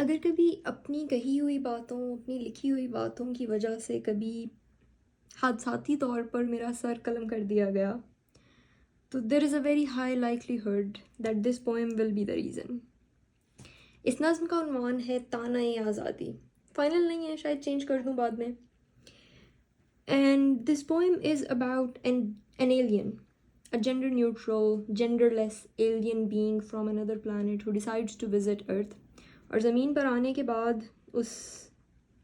اگر کبھی اپنی کہی ہوئی باتوں اپنی لکھی ہوئی باتوں کی وجہ سے کبھی حادثاتی طور پر میرا سر قلم کر دیا گیا تو there is a very high likelihood that this poem will be the reason. اس نظم کا عنوان ہے تانۂ آزادی. فائنل نہیں ہے، شاید چینج کر دوں بعد میں. And this poem is about an alien, a gender neutral, genderless alien being from another planet who decides to visit Earth. اور زمین پر آنے کے بعد اس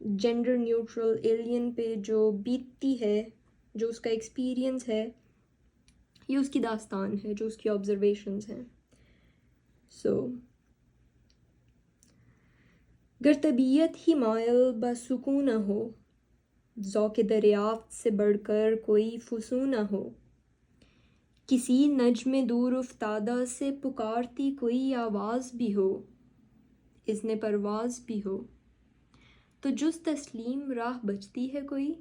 جینڈر نیوٹرل ایلین پہ جو بیتتی ہے، جو اس کا ایکسپیرینس ہے، یہ اس کی داستان ہے، جو اس کی آبزرویشنز ہیں. گر طبیعت ہی مائل بسکون نہ ہو، ذوق دریافت سے بڑھ کر کوئی فسوں نہ ہو، کسی نجم دور افتادہ سے پکارتی کوئی آواز بھی ہو، اذن پرواز بھی ہو، تو جز تسلیم راہ بچتی ہے کوئی.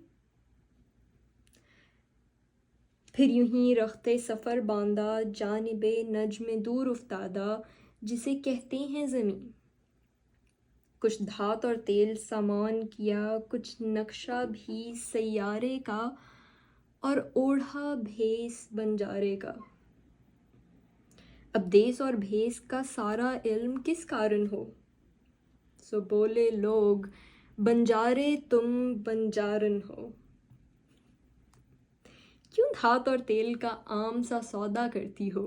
پھر یوں ہی رخت سفر باندھا جانب نجم دور افتادہ جسے کہتے ہیں زمین. کچھ دھات اور تیل سامان کیا، کچھ نقشہ بھی سیارے کا، اور اوڑھا بھیس بنجارے کا. اب دیس اور بھیس کا سارا علم کس کارن ہو، سو بولے لوگ بنجارے تم بنجارن ہو. کیوں دھات اور تیل کا عام سا سودا کرتی ہو،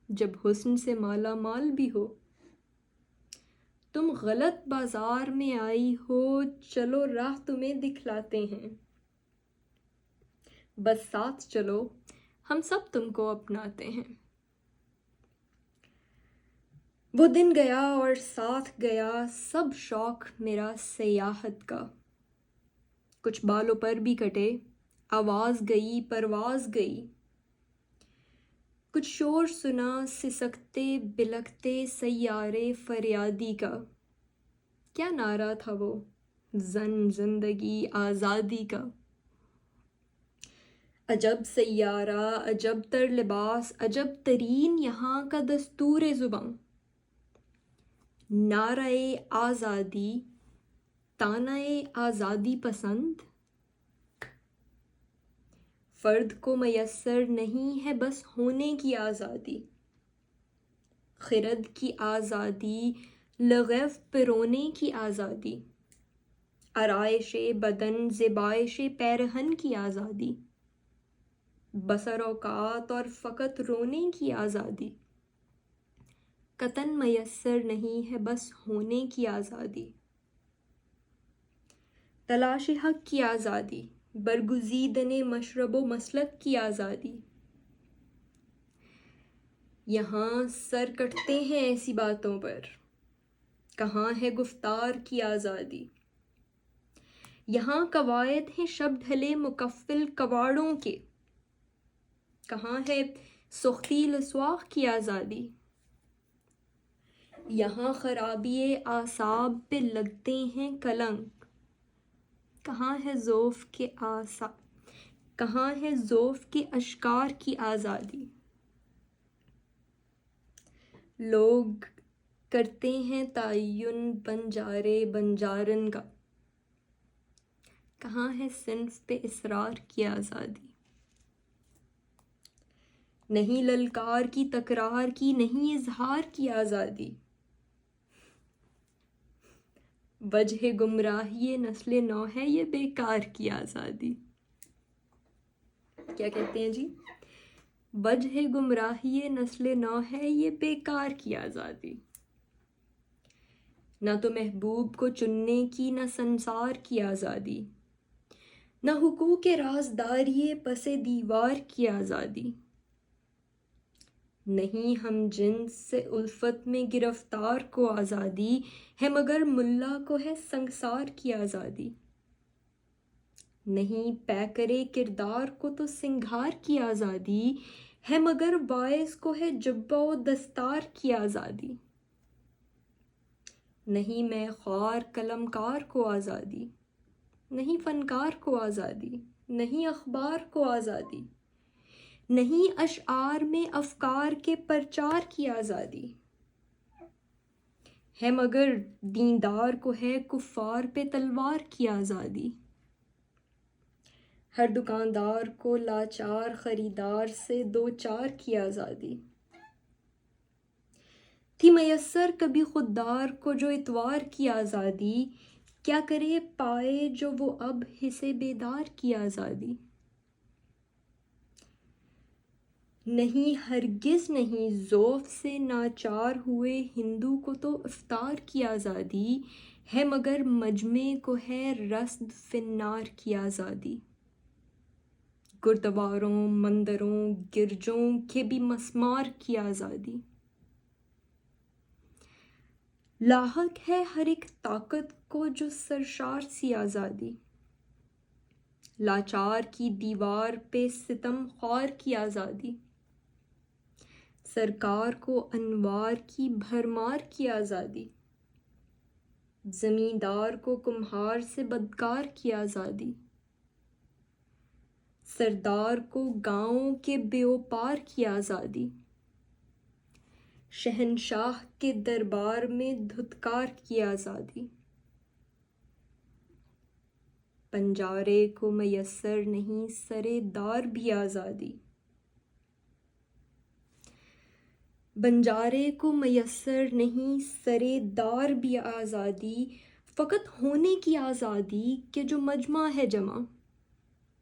جب حسن سے مالا مال بھی ہو. تم غلط بازار میں آئی ہو، چلو راہ تمہیں دکھلاتے ہیں. بس ساتھ چلو، ہم سب تم کو اپناتے ہیں. وہ دن گیا اور ساتھ گیا سب شوق میرا سیاحت کا. کچھ بالوں پر بھی کٹے، آواز گئی پرواز گئی. کچھ شور سنا سسکتے بلکتے سیارے فریادی کا. کیا نعرہ تھا وہ، زندگی آزادی کا. عجب سیارہ، عجب تر لباس، عجب ترین یہاں کا دستور زباں. نعرہ آزادی، تانۂ آزادی پسند. فرد کو میسر نہیں ہے بس ہونے کی آزادی. خرد کی آزادی، لغو پرونے کی آزادی. آرائش بدن، زیبائش پیرہن کی آزادی. بسر اوقات اور فقط رونے کی آزادی. قطن میسر نہیں ہے بس ہونے کی آزادی. تلاش حق کی آزادی، برگزیدن مشرب و مسلک کی آزادی. یہاں سر کٹتے ہیں ایسی باتوں پر، کہاں ہے گفتار کی آزادی. یہاں قواعد ہیں شب ڈھلے مکفل کواڑوں کے، کہاں ہے سختی لسواق کی آزادی. یہاں خرابی اعصاب پہ لگتے ہیں کلنک، کہاں ہے ذوف کے اشکار کی آزادی. لوگ کرتے ہیں تعین بنجارے بنجارن کا، کہاں ہے صنف پہ اصرار کی آزادی. نہیں للکار کی تکرار کی، نہیں اظہار کی آزادی. وجہ گمراہی نسل نو ہے یہ بیکار کی آزادی. کیا کہتے ہیں جی؟ وجہ گمراہی نسل نو ہے یہ بیکار کی آزادی. نہ تو محبوب کو چننے کی، نہ سنسار کی آزادی. نہ حقوق رازداری پس دیوار کی آزادی. نہیں ہم جنس سے الفت میں گرفتار کو آزادی ہے، مگر ملا کو ہے سنگسار کی آزادی. نہیں پیکرے کردار کو تو سنگھار کی آزادی ہے، مگر باعث کو ہے جبہ و دستار کی آزادی. نہیں میں خوار قلمکار کو آزادی، نہیں فنکار کو آزادی، نہیں اخبار کو آزادی. نہیں اشعار میں افکار کے پرچار کی آزادی. ہے مگر دیندار کو ہے کفار پہ تلوار کی آزادی، ہر دکاندار کو لاچار خریدار سے دو چار کی آزادی، تھی میسر کبھی خوددار کو جو اتوار کی آزادی، کیا کرے پائے جو وہ اب حصے بیدار کی آزادی، نہیں ہرگز نہیں ذوف سے ناچار ہوئے ہندو کو تو افطار کی آزادی، ہے مگر مجمع کو ہے رصد فنار کی آزادی، گردواروں مندروں گرجوں کے بھی مسمار کی آزادی، لاحق ہے ہر ایک طاقت کو جو سرشار سی آزادی، لاچار کی دیوار پہ ستم خوار کی آزادی، سرکار کو انوار کی بھرمار کی آزادی، زمیندار کو کمہار سے بدکار کی آزادی، سردار کو گاؤں کے بیوپار کی آزادی، شہنشاہ کے دربار میں دھتکار کی آزادی، بنجارے کو میسر نہیں سرے دار بھی آزادی، بنجارے کو میسر نہیں سرے دار بھی آزادی، فقط ہونے کی آزادی کہ جو مجمع ہے جمع،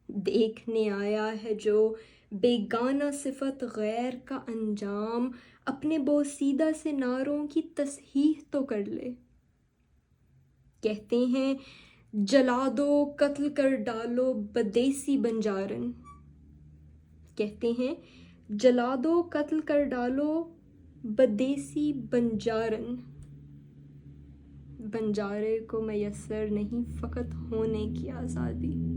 دیکھنے آیا ہے جو بیگانہ صفت غیر کا انجام، اپنے بوسیدہ سے نعروں کی تصحیح تو کر لے، کہتے ہیں جلا دو قتل کر ڈالو بدیسی بنجارن، کہتے ہیں جلا دو قتل کر ڈالو بدیسی بنجارن، بنجارے کو میسر نہیں فقط ہونے کی آزادی۔